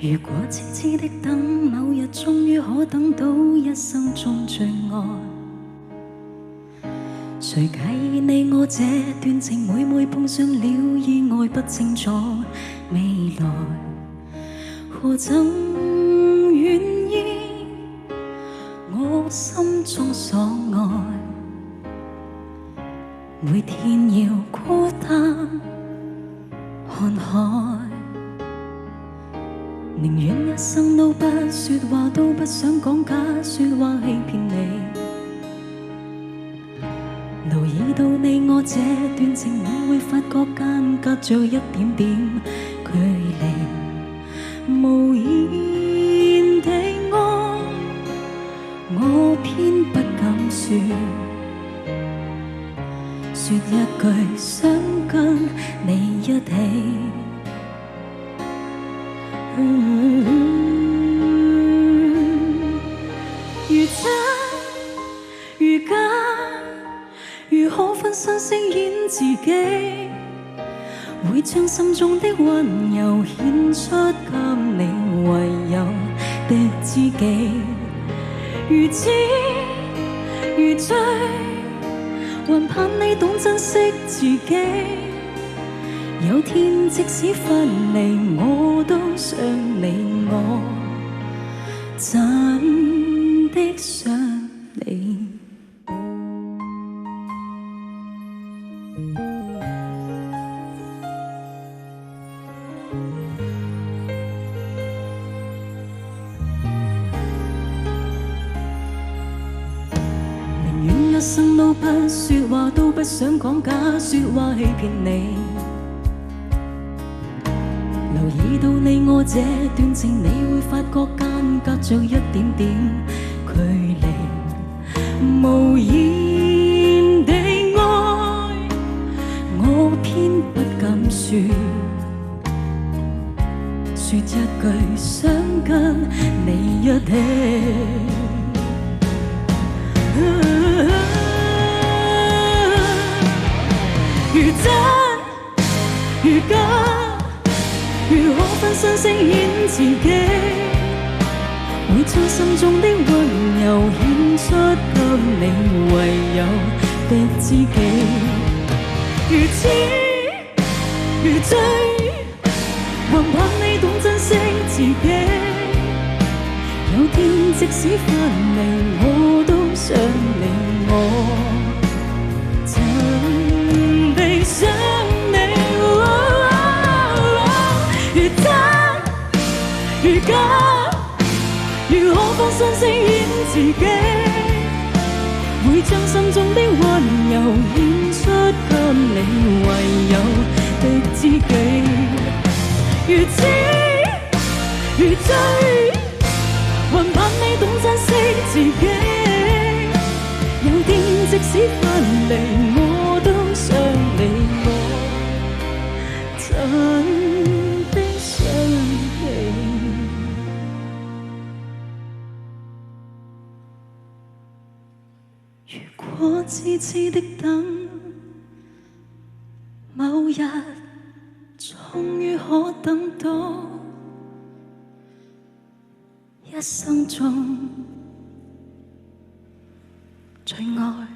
如果痴痴的等，某日終於可等到一生中最愛。誰介意你我這段情，每每碰上了意外，不清楚未來，何曾願意我心中所愛？每天要孤單看海，寧願一生都不說話，都不想講假說話欺騙你。留意到你我這段情，你會發覺間隔着一點點距離，無言地愛，我偏不敢說，說一句想跟你一起。如真如假，如可分身飾演自己，會將心中的溫柔獻出給你唯有的知己。如知如醉，還盼你懂珍惜自己。有天即使分離，我都想你，我真的想你。寧願一生都不說話，都不想講假說話欺騙你。留意到你我這段情，你會發覺間隔着一點點距離，無言地愛，我偏不敢說，說一句想跟你一起。如真如假，如可分身飾演自己，會將心中的溫柔獻出給你唯有的知己。如痴如醉，還盼你懂珍惜自己。有天即使分離，我都想你，我真的想你。如假，如可分身飾演自己，會將心中的溫柔獻出給你唯有的知己。如痴如醉，還盼你懂珍惜自己。有天即使分離，我都想你，我真的想你。如果痴痴的等，某日終於可等到一生中最愛。